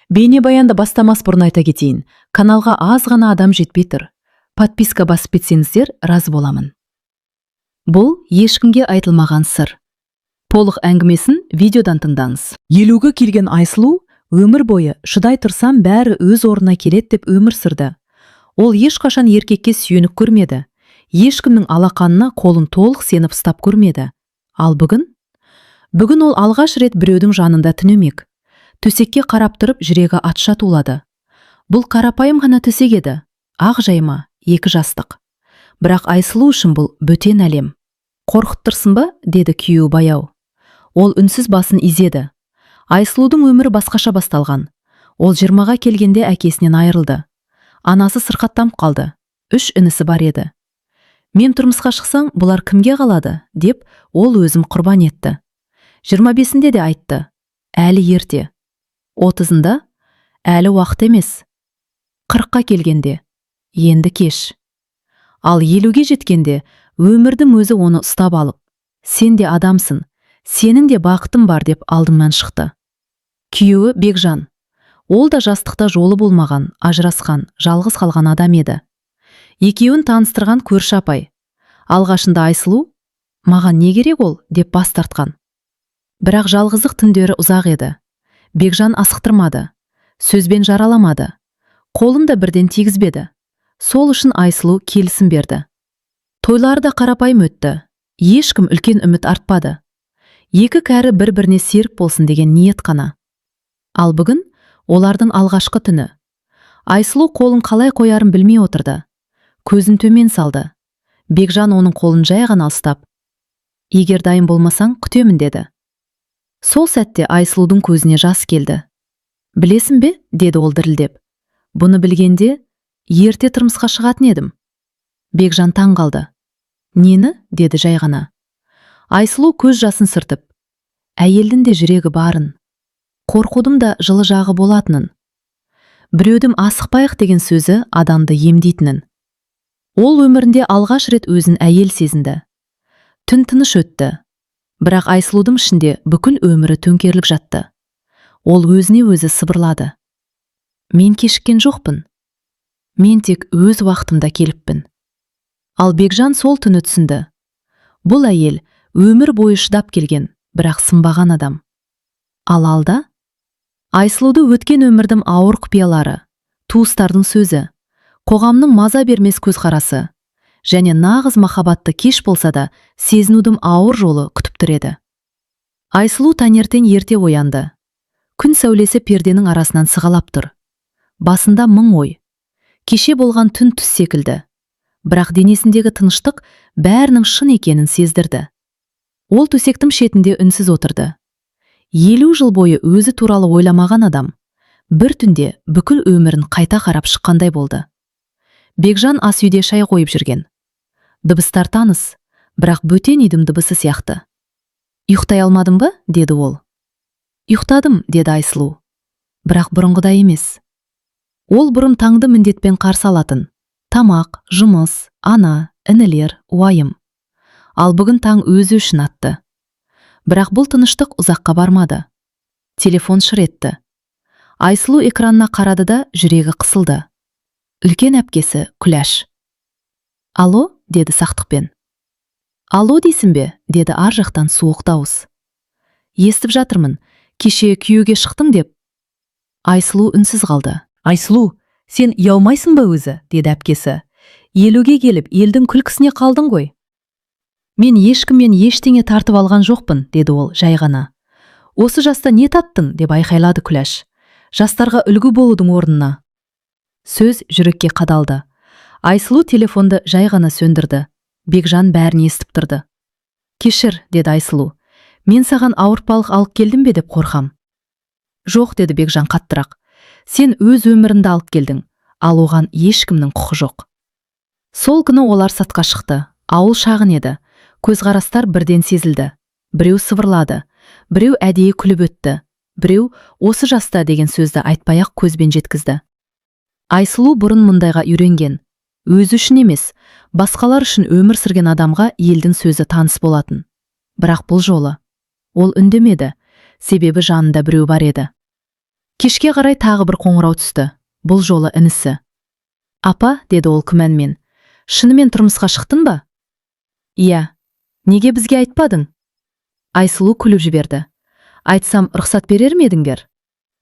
Бейнебаянды бастамас бұрын айта кетейін. Каналға аз ғана адам жетпей тұр. Подписка басып кетсеңіздер, разы боламын. Бұл ешкімге айтылмаған сыр. Толық әңгімесін видеодан тыңдаңыз. 50-ге келген Айсұлу өмір бойы шыдай тұрсам бәрі өз орнына келеді деп өмір сүрді. Ол ешқашан еркекке сүйеніп көрмеді. Ешкімнің алақанына қолын толық сеніп ұстап көрмеді. Ал бүгін ол алғаш рет біреудің жанында түнемек. Төсекке қарап тұрып жүрегі атша тулады. Бұл қарапайым ғана төсек еді. Ақ жайма, 2 жастық. Бірақ Айсұлу үшін бұл бөтен әлем. Қорқыттырсын ба, деді күйеуі баяу. Ол үнсіз басын изеді. Айсұлудың өмірі басқаша басталған. Ол 20-ға келгенде әкесінен айырылды. Анасы сырқаттанып қалды. 3 інісі бар еді. Мен тұрмысқа шықсаң, бұлар кімге қалады, деп ол өзім құрбан етті. 25-інде де айтты. Әлі ерте. 30-ында әлі уақыт емес. 40-қа келгенде енді кеш. Ал 50-ге жеткенде өмірдің өзі оны ұстап алып, сен де адамсың, сенің де бақытың бар деп алдымнан шықты. Күйеуі Бекжан. Ол да жастықта жолы болмаған, ажырасқан, жалғыз қалған адам еді. Екеуін таныстырған көрші апай. Алғашында Айсұлу, маған не керек ол, деп бас тартқан. Бірақ жалғыздық түндері ұзақ еді. Бекжан асықтырмады, сөзбен жараламады, қолын да бірден тигізбеді. Сол үшін Айсұлу келісім берді. Тойлары да қарапайым өтті. Ешкім үлкен үміт артпады. 2 кәрі бір-біріне серік болсын деген ниет қана. Ал бүгін олардың алғашқы түні. Айсұлу қолын қалай қоярын білмей отырды. Көзін төмен салды. Бекжан оның қолын жай ғана ұстап, егер дайын болмасаң күтемін деді. Сол сәтте Айсұлудың көзіне жас келді. Білесің бе, деді ол дірілдеп. Бұны білгенде ерте тұрмысқа шығатын едім. Бекжан таң қалды. Нені, деді жай ғана. Айсұлу көз жасын сыртып. Әйелдің де жүрегі барын. Қорқудым да жылы жағы болатынын. Біреудің асықпайық деген сөзі адамды емдейтінін. Ол өмірінде алғаш рет өзін әйел сезінді. Түн тыныш өтті. Бірақ Айсұлудың ішінде бүкіл өмірі төңкеріліп жатты. Ол өзіне өзі сыбырлады. Мен кешіккен жоқпын. Мен тек өз уақытымда келіппін. Ал Бекжан сол түні түсінді. Бұл әйел өмір бойы шыдап келген, бірақ сынбаған адам. Ал алда Айсұлуды өткен өмірдің ауыр құпиялары, туыстардың сөзі, қоғамның маза бермес көзқарасы және нағыз махаббатты кеш болса да сезінудің ауыр жолы күтіп тұр еді. Айсұлу таңертең ерте оянды. Күн сәулесі перденің арасынан сығалап тұр. Басында мың ой. Кеше болған түн түс секілді. Бірақ денесіндегі тыныштық бәрінің шын екенін сездірді. Ол төсектің шетінде үнсіз отырды. 50 жыл бойы өзі туралы ойламаған адам бір түнде бүкіл өмірін қайта қарап шыққандай болды. Бекжан ас үйде шай қойып жүрген. Дыбыстар таныс, бірақ бөтен үйдің дыбысы сияқты. Ұйықтай алмадың ба, деді ол. Ұйықтадым, деді Айсұлу. Бірақ бұрынғыдай емес. Ол бұрын таңды міндетпен қарсы алатын. Тамақ, жұмыс, ана, інілер, уайым. Ал бүгін таң өзі үшін атты. Бірақ бұл тыныштық ұзаққа бармады. Телефон шыр етті. Айсұлу экранына қарады да жүрегі қысылды. Үлкен әпкесі Күләш. Алло, деді сақтықпен. Алло дейсің бе, деді ар жақтан суық дауыс. Естіп жатырмын, кеше күйеуге шықтың деп. Айсұлу үнсіз қалды. Айсұлу, сен ұялмайсың ба өзі, деді әпкесі. 50-ге келіп, елдің күлкісіне қалдың ғой. Мен ешкіммен ештеңе тартып алған жоқпын, деді ол жай ғана. Осы жаста не таттың, деп айқайлады Күләш. Жастарға үлгі болудың орнына. Сөз жүрекке қадалды. Айсұлу телефонды жай ғана сөндірді. Бекжан бәрін естіп тұрды. Кешір, деді Айсұлу. Мен саған ауыртпалық алып келдім бе деп қорқам. Жоқ, деді Бекжан қаттырақ. Сен өз өміріңді алып келдің, ал оған ешкімнің құқы жоқ. Сол күні олар сатқа шықты. Ауыл шағын еді. Көзқарастар бірден сезілді. Біреу сыбырлады, біреу әдейі күліп өтті, біреу осы жаста деген сөзді айтпай-ақ көзбен жеткізді. Айсұлу бұрын мұндайға үйренген. Өзі үшін емес, басқалар үшін өмір сүрген адамға елдің сөзі таныс болатын. Бірақ бұл жолы ол үндемеді, себебі жанында біреу бар еді. Кешке қарай тағы бір қоңырау түсті. Бұл жолы інісі. Апа, деді ол күмәнмен, шынымен тұрмысқа шықтың ба? Иә. Неге бізге айтпадың? Айсұлу күліп жіберді. Айтсам, рұқсат берер ме едіңдер?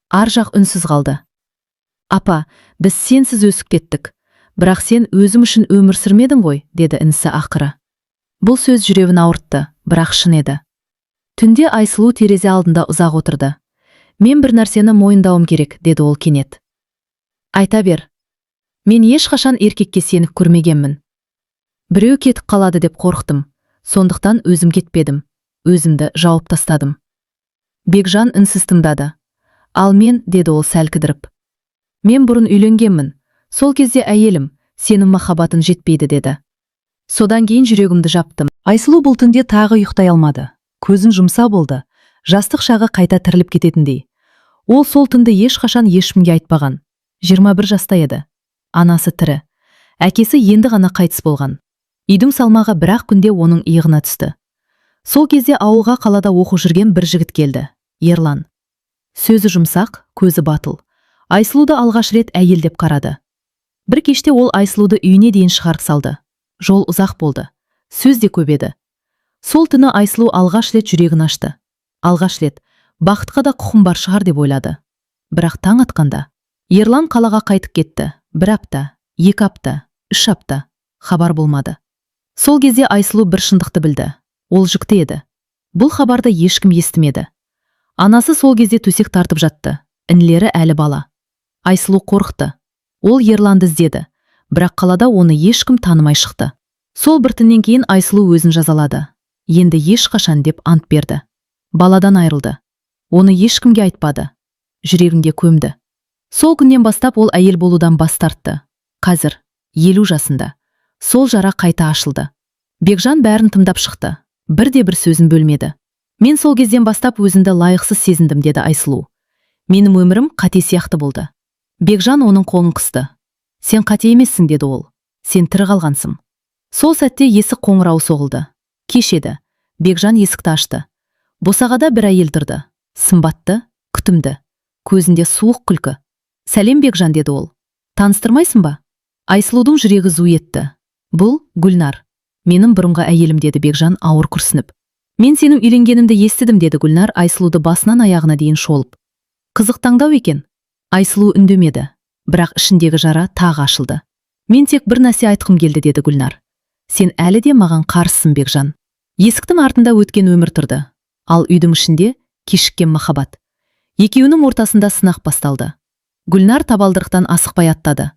Ар жақ үнсіз қалды. Апа, біз сенсіз өсіп кеттік. Бірақ сен өзім үшін өмір сүрмедің ғой, деді інісі ақыры. Бұл сөз жүрегін ауыртты, бірақ шын еді. Түнде Айсұлу терезе алдында ұзақ отырды. Мен бір нәрсені мойындауым керек, деді ол кенет. Айта бер. Мен ешқашан еркекке сеніп көрмегенмін. Біреу кетіп қалады деп қорықтым. Сондықтан өзім кетпедім. Өзімді жауып тастадым. Бекжан үнсіз тыңдады. Ал мен, деді ол сәл кідіріп. Мен бұрын үйленгенмін. Сол кезде әйелім, сенің махаббатың жетпейді, деді. Содан кейін жүрегімді жаптым. Айсұлу бұл түнде тағы ұйықтай алмады. Көзін жұмса болды. Жастық шағы қайта тіріліп кететіндей. Ол сол түнді ешқашан ешкімге айтпаған. 21 жаста еді. Анасы тірі. Әкесі енді ғана қайтыс болған. Үйдің салмағы бір-ақ күнде оның иығына түсті. Сол кезде ауылға қалада оқу жүрген бір жігіт келді. Ерлан. Сөзі жұмсақ, көзі батыл. Айсұлуды алғаш рет әйел деп қарады. Бір кеште ол Айсұлуды үйіне дейін шығарып салды. Жол ұзақ болды. Сөз де көп еді. Сол түні Айсұлу алғаш рет жүрегін ашты. Алғаш рет бақытқа да құқым бар шығар деп ойлады. Бірақ таң атқанда Ерлан қалаға қайтып кетті. 1 апта, 2 апта, 3 апта. Хабар болмады. Сол кезде Айсұлу бір шындықты білді. Ол жүкті еді. Бұл хабарды ешкім естімеді. Анасы сол кезде төсек тартып жатты. Інілері әлі бала. Айсұлу қорықты. Ол Ерланды іздеді. Бірақ қалада оны ешкім танымай шықты. Сол бір түннен кейін Айсұлу өзін жазалады. Енді ешқашан деп ант берді. Баладан айырылды. Оны ешкімге айтпады. Жүрегінде көмді. Сол күннен бастап ол әйел болудан бас тартты. Қазір 50 жасында. Сол жара қайта ашылды. Бекжан бәрін тыңдап шықты. Бірде-бір сөзін бөлмеді. Мен сол кезден бастап өзімді лайықсыз сезіндім, деді Айсұлу. Менің өмірім қате сияқты болды. Бекжан оның қолын қысты. Сен қате емессің, деді ол. Сен тірі қалғансың. Сол сәтте есік қоңырауы соғылды. Кеш еді. Бекжан есікті ашты. Босағада бір әйел тұрды. Сымбатты, күтімді. Көзінде суық күлкі. Сәлем, Бекжан, деді ол. Таныстырмайсың ба? Айсұлудың жүрегі зу етті. Бұл Гүлнар. Менің бұрынғы әйелім, деді Бекжан ауыр күрсініп. Мен сенің үйленгенімді естідім, деді Гүлнар Айсұлуды басынан аяғына дейін шолып. Қызық таңдау екен. Айсұлу үндемеді. Бірақ ішіндегі жара тағы ашылды. Мен тек бір нәрсе айтқым келді, деді Гүлнар. Сен әлі де маған қарсысың, Бекжан. Есіктің артында өткен өмір тұрды. Ал үйдің ішінде кешіккен махаббат. Екеуінің ортасында сынақ басталды. Гүлнар табалдырықтан асықпай аттады.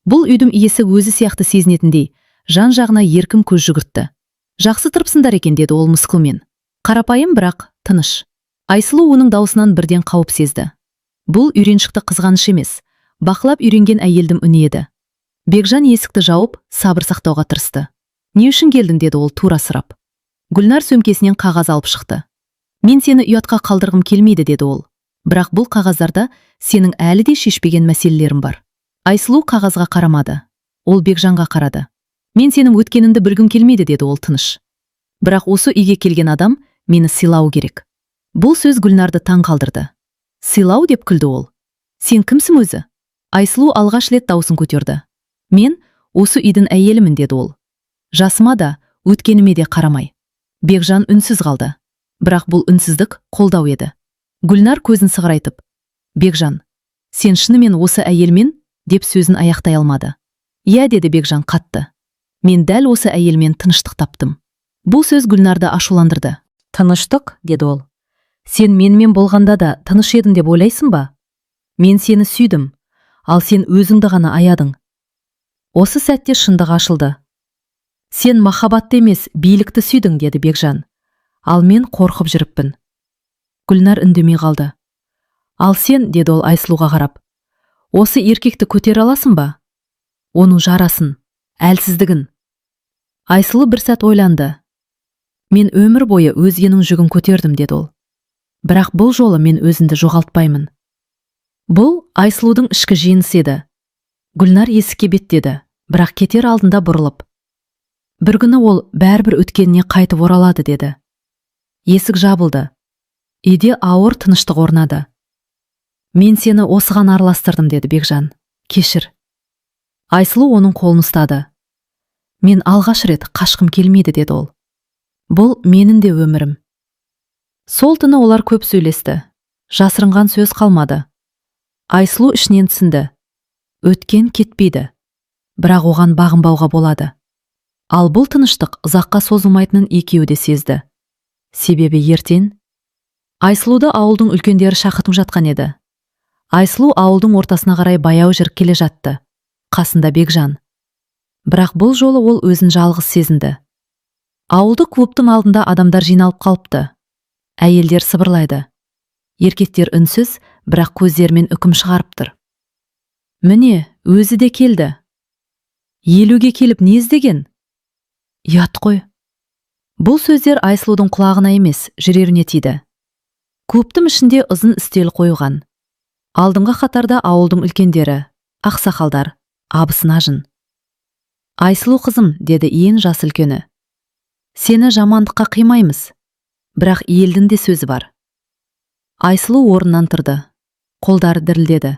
Бұл үйдің иесі өзі сияқты сезінетіндей, жан жағына еркін көз жүгіртті. Жақсы тұрыпсыңдар екен, деді ол мысқылмен. Қарапайым, бірақ тыныш. Айсұлу оның даусынан бірден қауіп сезді. Бұл үйреншікті қызғаныш емес, бақылап үйренген әйелдің үні еді. Бекжан есікті жауып, сабыр сақтауға тырысты. Не үшін келдің, деді ол тура сұрап. Гүлнар сөмкесінен қағаз алып шықты. Мен сені ұятқа қалдырғым келмейді, деді ол. Бірақ бұл қағаздарда сенің әлі де шешпеген мәселелерің бар. Айсұлу қағазға қарамады. Ол Бекжанға қарады. Мен сенің өткеніңді білгім келмейді, деді ол тыныш. Бірақ осы үйге келген адам мені сыйлау керек. Бұл сөз Гүлнарды таң қалдырды. Сыйлау, деп күлді ол. Сен кімсің өзі? Айсұлу алғаш рет даусын көтерді. Мен осы үйдің әйелімін, деді ол. Жасыма да, өткеніме де қарамай. Бекжан үнсіз қалды. Бірақ бұл үнсіздік қолдау еді. Гүлнар көзін сығырайтып. Бекжан, сен шынымен осы әйелмен, деп сөзін аяқтай алмады. Иә, деді Бекжан қатты. Мен дәл осы әйелмен тыныштық таптым. Бұл сөз Гүлнарды ашуландырды. Тыныштық, деді ол. Сен менімен болғанда да тыныш едің деп ойлайсың ба? Мен сені сүйдім, ал сен өзіңді ғана аядың. Осы сәтте шындық ашылды. Сен махаббатты емес, билікті сүйдің, деді Бекжан. Ал мен қорқып жүріппін. Гүлнар үндемей қалды. Ал сен, деді ол Айсұлуға қарап, осы еркекті көтере аласың ба? Оның жарасын, әлсіздігін. Айсұлу бір сәт ойланды. Мен өмір бойы өзгенің жүгін көтердім, деді ол. Бірақ бұл жолы мен өзімді жоғалтпаймын. Бұл Айсұлудың ішкі жеңісі еді. Гүлнар есікке беттеді, бірақ кетер алдында бұрылып. Бір күні ол бәрібір өткеніне қайтып оралады, деді. Есік жабылды. Үйде ауыр тыныштық орнады. Мен сені осыған араластырдым, деді Бекжан. Кешір. Айсұлу оның қолын ұстады. Мен алғаш рет қашқым келмейді, деді ол. Бұл менің де өмірім. Сол түні олар көп сөйлесті. Жасырынған сөз қалмады. Айсұлу ішінен түсінді. Өткен кетпейді. Бірақ оған бағынбауға болады. Ал бұл тыныштық ұзаққа созылмайтынын екеуі де сезді. Себебі ертең Айсұлуды ауылдың үлкендері шақыртып жатқан еді. Айсұлу ауылдың ортасына қарай баяу жүріп келе жатты. Қасында Бекжан. Бірақ бұл жолы ол өзін жалғыз сезінді. Ауылдық клубтың алдында адамдар жиналып қалыпты. Әйелдер сыбырлайды. Еркектер үнсіз, бірақ көздерімен үкім шығарып тұр. Міне, өзі де келді. 50-ге келіп не іздеген? Ят қой. Бұл сөздер Айсұлудың құлағына емес, жүрегіне тиді. Клубтың ішінде ұзын үстел қойылған. Алдыңғы қатарда ауылдың үлкендері, ақсақалдар, абысын ажын. Айсұлу қызым, деді ең жас үлкені. Сені жамандыққа қимаймыз, бірақ елдің де сөзі бар. Айсұлу орнынан тұрды. Қолдары дірілдеді,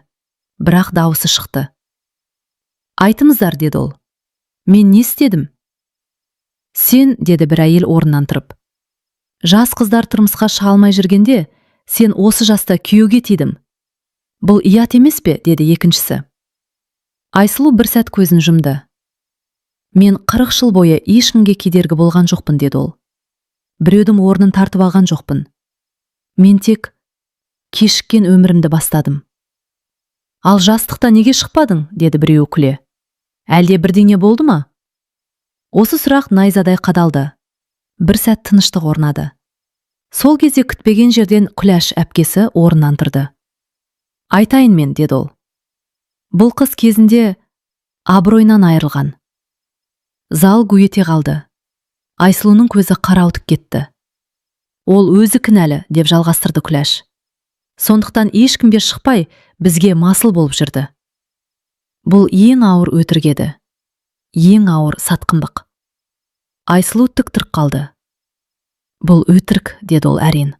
бірақ дауысы шықты. Айтыңыздар, деді ол. Мен не істедім? Сен, деді бір әйел орнынан тұрып. Жас қыздар тұрмысқа шыға алмай жүргенде, сен осы жаста күйеуге тидім. Бұл ұят емес пе, деді екіншісі. Айсұлу бір сәт көзін жұмды. Мен 40 жыл бойы ешкімге кедергі болған жоқпын, деді ол. Біреудің орнын тартып алған жоқпын. Мен тек кешіккен өмірімді бастадым. Ал жастықта неге шықпадың, деді біреу күле. Әлде бірдеңе болды ма? Осы сұрақ найзадай қадалды. Бір сәт тыныштық орнады. Сол кезде күтпеген жерден Күләш әпкесі орнынан тұрды. Айтайын мен, деді ол. Бұл қыз кезінде абыройынан айырылған. Зал гу ете қалды. Айсұлуның көзі қарауытып кетті. Ол өзі кінәлі, деп жалғастырды Күләш. Сондықтан ешкімге шықпай, бізге масыл болып жүрді. Бұл ең ауыр өтірік еді. Ең ауыр сатқындық. Айсұлу тік тұрып қалды. Бұл өтірік, деді ол әрең.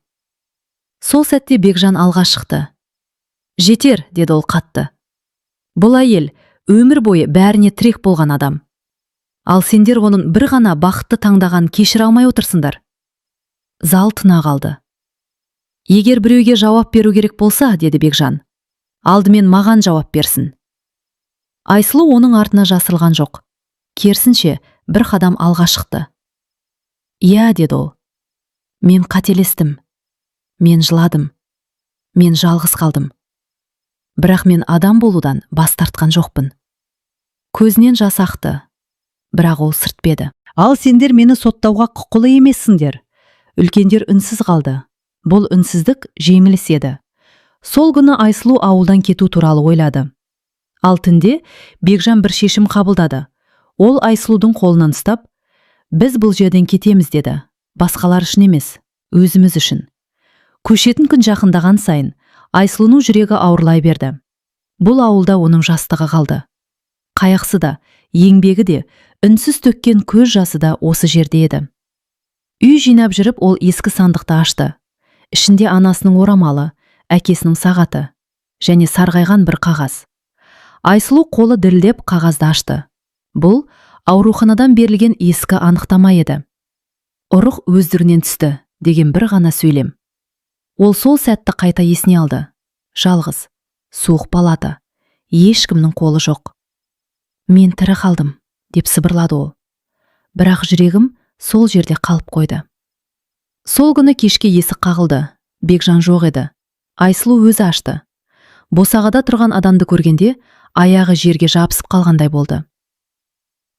Сол сәтте Бекжан алға шықты. Жетер, деді ол қатты. Бұл әйел өмір бойы бәріне тірек болған адам. Ал сендер оның бір ғана бақытты таңдаған кешіре алмай отырсыңдар. Зал тына қалды. Егер біреуге жауап беру керек болса, деді Бекжан, алдымен маған жауап берсін. Айсұлу оның артына жасырылған жоқ. Керісінше бір қадам алға шықты. Иә, деді ол. Мен қателестім. Мен жыладым. Мен жалғыз қалдым. Бірақ мен адам болудан бас тартқан жоқпын. Көзінен жас ақты. Бірақ ол сыртпеді. Ал сендер мені соттауға құқылы емессіңдер. Үлкендер үнсіз қалды. Бұл үнсіздік жеңіліс еді. Сол күні Айсұлу ауылдан кету туралы ойлады. Ал түнде Бекжан бір шешім қабылдады. Ол Айсұлудың қолынан ұстап, біз бұл жерден кетеміз, деді. Басқалар үшін емес, өзіміз үшін. Көшетін күн жақындаған сайын Айсұлуның жүрегі ауырлай берді. Бұл ауылда оның жастығы қалды. Қайғысы да, еңбегі де, үнсіз төккен көз жасы да осы жерде еді. Үй жинап жүріп, ол ескі сандықты ашты. Ішінде анасының орамалы, әкесінің сағаты және сарғайған бір қағаз. Айсұлу қолы дірілдеп қағазды ашты. Бұл ауруханадан берілген ескі анықтама еді. Ұрық өздігінен түсті деген бір ғана сөйлем. Ол сол сәтті қайта есіне алды. Жалғыз, суық палата, ешкімнің қолы жоқ. Мен тірі қалдым, деп сыбырлады ол. Бірақ жүрегім сол жерде қалып қойды. Сол күні кешке есік қағылды. Бекжан жоқ еді. Айсұлу өзі ашты. Босағада тұрған адамды көргенде, аяғы жерге жабысып қалғандай болды.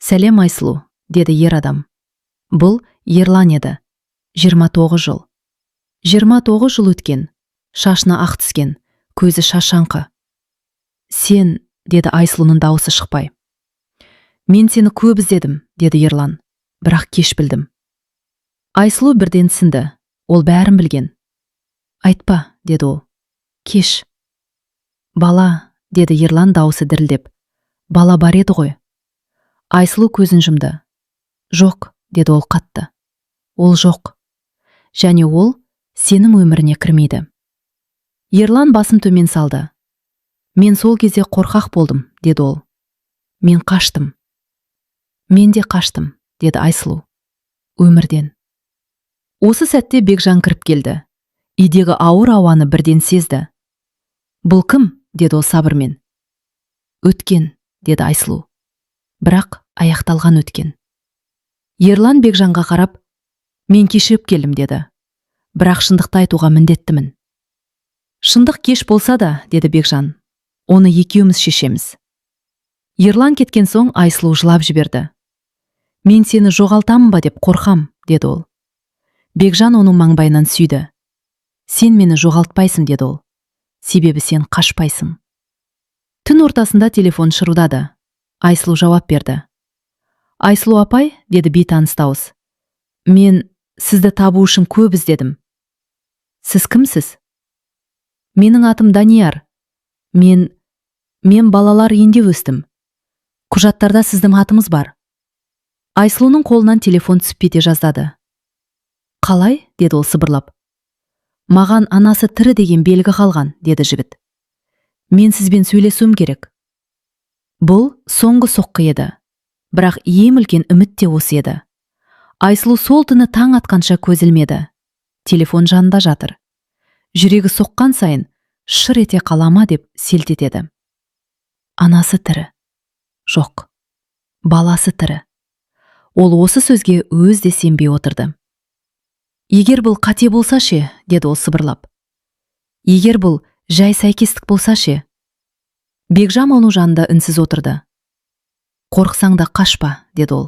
Сәлем Айсұлу, деді ер адам. Бұл Ерлан еді. 29 жыл. 29 жыл өткен. Шашына ақ түскен, көзі шашаңқы. Сен, деді Айсұлуның дауысы шықпай. Мен сені көп іздедім, деді Ерлан. Бірақ кеш білдім. Айсұлу бірден түсінді. Ол бәрін білген. Айтпа, деді ол. Кеш. Бала, деді Ерлан дауысы дірілдеп. Бала бар еді ғой. Айсұлу көзін жұмды. Жоқ, деді ол қатты. Ол жоқ. Және ол сенің өміріне кірмейді. Ерлан басын төмен салды. Мен сол кезде қорқақ болдым, деді ол. Мен қаштым. Мен де қаштым, деді Айсұлу. Өмірден. Осы сәтте Бекжан кіріп келді. Үйдегі ауыр ауаны бірден сезді. Бұл кім? Деді ол сабырмен. Өткен, деді Айсұлу. Бірақ аяқталған өткен. Ерлан Бекжанға қарап, мен кешігіп келдім, деді. Бірақ шындықты айтуға міндеттімін. Шындық кеш болса да, деді Бекжан, оны екеуміз шешеміз. Ерлан кеткен соң Айсұлу жылап жіберді. Мен сені жоғалтамын ба деп қорқам, деді ол. Бекжан оның маңбайынан сүйді. Сен мені жоғалтпайсың, деді ол. Себебі сен қашпайсың. Түн ортасында телефон шырылдады. Айсұлу жауап берді. Айсұлу апай, деді бейтаныс дауыс. Мен сізді табу үшін көп іздедім. Сіз кімсіз? Менің атым Данияр. Мен балалар үйінде өстім. Құжаттарда сіздің атымыз бар. Айсұлуның қолынан телефон түсіп кете жаздады. Қалай? Деді ол сыбырлап. Маған анасы тірі деген белгі қалған, деді жігіт. Мен сізбен сөйлесуім керек. Бұл соңғы соққы еді. Бірақ ең үлкен үміт те осы еді. Айсұлу сол түні таң атқанша көз ілмеді. Телефон жанында жатыр. Жүрегі соққан сайын шыр ете қалама деп селт етеді. Анасы тірі. Жоқ. Баласы тірі. Ол осы сөзге өз де сенбей отырды. Егер бұл қате болса ше, деді ол сыбырлап. Егер бұл жай сәйкестік болса ше. Бекжан оның жанында үнсіз отырды. Қорқсаң да қашпа, деді ол.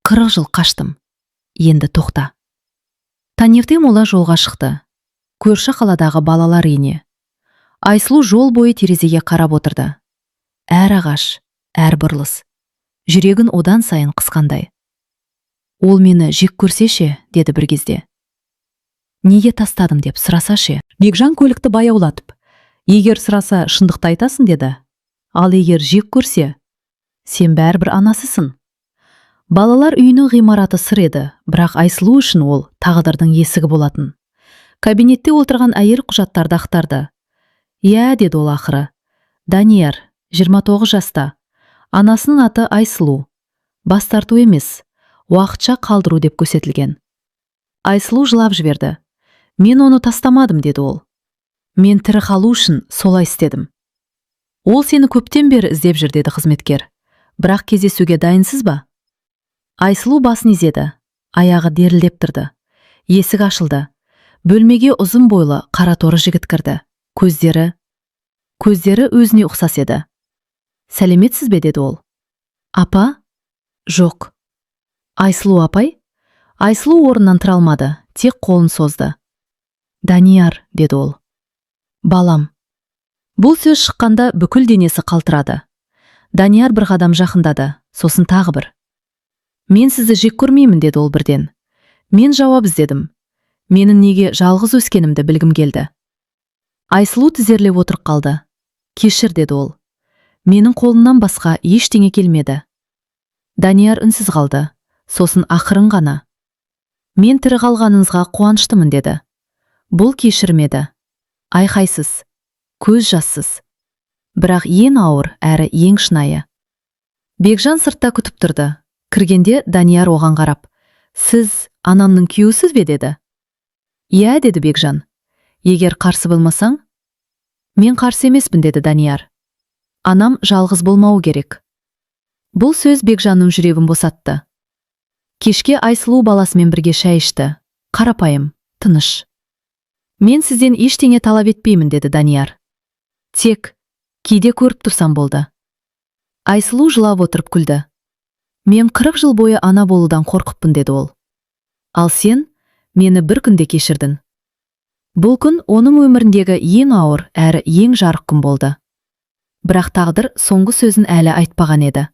40 жыл қаштым. Енді тоқта. Таңертең олар жолға шықты. Көрші қаладағы балалар үйіне. Айсұлу жол бойы терезеге қарап отырды. Әр ағаш, әр бұрылыс. Жүрегін одан сайын қысқандай. Ол мені жек көрсе ше, деді бір кезде. Неге тастадың деп сұраса ше. Бекжан көлікті баяулатып. Егер сұраса шындықты айтасың, деді. Ал егер жек көрсе, сен бәрібір анасысың. Балалар үйінің ғимараты сыр еді, бірақ Айсұлу үшін ол тағдырдың есігі болатын. Кабинетте отырған әйел құжаттарды ақтарды. Иә, деді ол ақыры. Данияр, 29 жаста. Анасының аты Айсұлу. Бас тарту емес, уақытша қалдыру деп көрсетілген. Айсұлу жылап жіберді. Мен оны тастамадым, деді ол. Мен тірі қалу үшін солай істедім. Ол сені көптен бері іздеп жүр, деді қызметкер. Бірақ кездесуге дайынсыз ба? Айсұлу басын изеді. Аяғы дерілдеп тұрды. Есік ашылды. Бөлмеге ұзын бойлы қара торы жігіт кірді. Көздері өзіне ұқсас еді. Сәлеметсіз бе, деді ол. Апа? Жоқ. Айсұлу апай? Айсұлу орнынан тұра алмады, тек қолын созды. Данияр, деді ол. Балам. Бұл сөз шыққанда бүкіл денесі қалтырады. Данияр бір қадам жақындады, сосын тағы бір. Мен сізді жек көрмеймін, деді ол бірден. Мен жауап іздедім. Менің неге жалғыз өскенімді білгім келді. Айсұлу тізерлеп отырып қалды. Кешір, деді ол. Менің қолымнан басқа ештеңе келмеді. Данияр үнсіз қалды, сосын ақырын ғана. Мен тірі қалғаныңызға қуаныштымын, деді. Бұл кешірмеді. Айқайсыз, көз жассыз. Бірақ ең ауыр әрі ең шынайы. Бекжан сыртта күтіп тұрды. Кіргенде Данияр оған қарап. Сіз анамның күйеусіз бе, деді. Иә, деді Бекжан. Егер қарсы болмасаң? Мен қарсы емеспін, деді Данияр. Анам жалғыз болмауы керек. Бұл сөз Бекжанның жүрегін босатты. Кешке Айсұлу баласымен бірге шай ішті. Қарапайым, тыныш. Мен сізден ештеңе талап етпеймін, деді Данияр. Тек кейде көріп тұрсам болды. Айсұлу жылап отырып күлді. Мен 40 жыл бойы ана болудан қорқыппын, деді ол. Ал сен мені бір күнде кешірдің. Бұл күн оның өміріндегі ең ауыр әрі ең жарық күн болды. Бірақ тағдыр соңғы сөзін әлі айтпаған еді.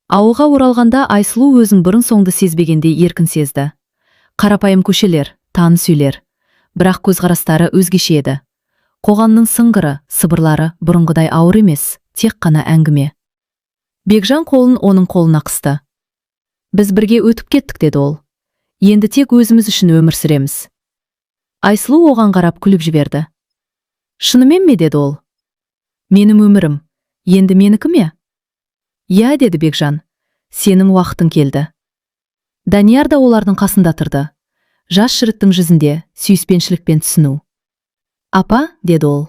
Ауылға оралғанда Айсұлу өзін бұрын соңды сезбегендей еркін сезді. Қарапайым көшелер, таныс үйлер. Бірақ көзқарастары өзгеше еді. Қоғамның сыңғыры, сыбырлары бұрынғыдай ауыр емес, тек қана әңгіме. Бекжан қолын оның қолына қысты. Біз бірге өтіп кеттік, деді ол. Енді тек өзіміз үшін өмір сүреміз. Айсұлу оған қарап күліп жіберді. Шынымен ме, деді ол. Менің өмірім, енді менікі ме? Я, деді Бекжан, сенің уақытың келді. Данияр да олардың қасында тұрды. Жас жігіттің жүзінде сүйіспеншілікпен түсіну. Апа, деді ол,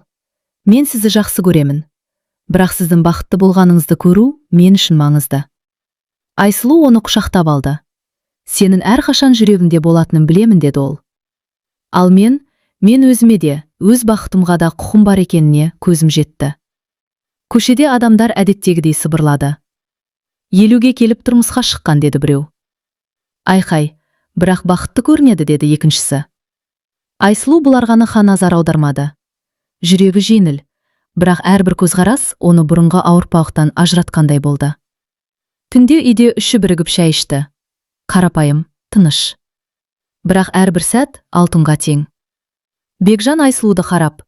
мен сізді жақсы көремін. Бірақ сіздің бақытты болғаныңызды көру мен үшін маңызды. Айсұлу оны құшақтап алды. Сенің әрқашан жүрегіңде болатынын білемін, деді ол. Ал мен өзіме де, өз бақытымға да құқым бар екеніне көзім жетті. Көшеде адамдар әдеттегідей сыбырлады. 50-ге келіп тұрмысқа шыққан, деді біреу. Айқай, бірақ бақытты көрінеді, деді екіншісі. Айсұлу бұларғаны назар аудармады. Жүрегі жеңіл, бірақ әрбір көзқарас оны бұрынғы ауырпалықтан ажыратқандай болды. Түнде үйде үші бірігіп шай ішті. Қарапайым, тыныш. Бірақ әрбір сәт алтынға тең. Бекжан Айсұлуды қарап,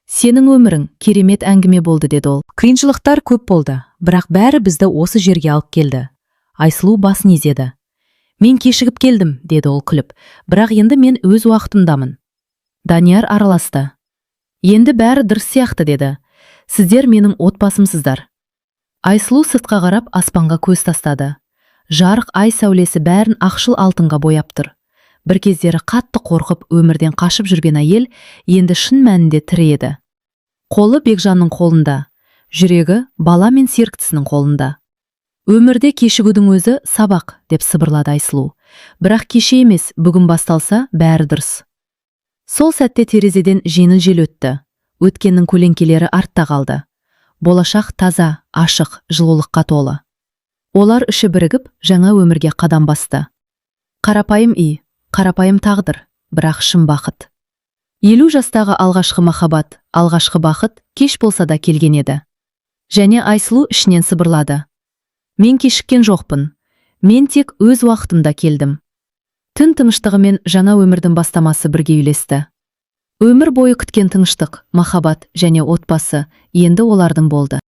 сенің өмірің керемет әңгіме болды, деді ол. Қиыншылықтар көп болды, бірақ бәрі бізді осы жерге алып келді. Айсұлу басын изеді. Мен кешігіп келдім, деді ол күліп, бірақ енді мен өз уақытымдамын. Данияр араласты. Енді бәрі дұрыс сияқты, деді. Сіздер менің отбасымсыздар. Айсұлу сыртқа қарап аспанға көз тастады. Жарық ай сәулесі бәрін ақшыл алтынға бояп тұр. Бір кездері қатты қорқып өмірден қашып жүрген әйел енді шын мәнінде тірі еді. Қолы Бекжанның қолында, жүрегі бала мен серіктісінің қолында. Өмірде кешігудің өзі сабақ, деп сыбырлады Айсұлу. Бірақ кеше емес, бүгін басталса, бәрі дұрыс. Сол сәтте терезеден жеңіл жел өтті. Өткеннің көлеңкелері артта қалды. Болашақ таза, ашық, жылулыққа толы. Олар үші бірігіп, жаңа өмірге қадам басты. Қарапайым үй, қарапайым тағдыр, бірақ шын бақыт. 50 жастағы алғашқы махаббат, алғашқы бақыт кеш болса да келген еді. Және Айсұлу ішінен сыбырлады. Мен кешіккен жоқпын. Мен тек өз уақытымда келдім. Түн тыныштығы мен жаңа өмірдің бастамасы бірге үйлесті. Өмір бойы күткен тыныштық, махаббат және отбасы енді олардың болды.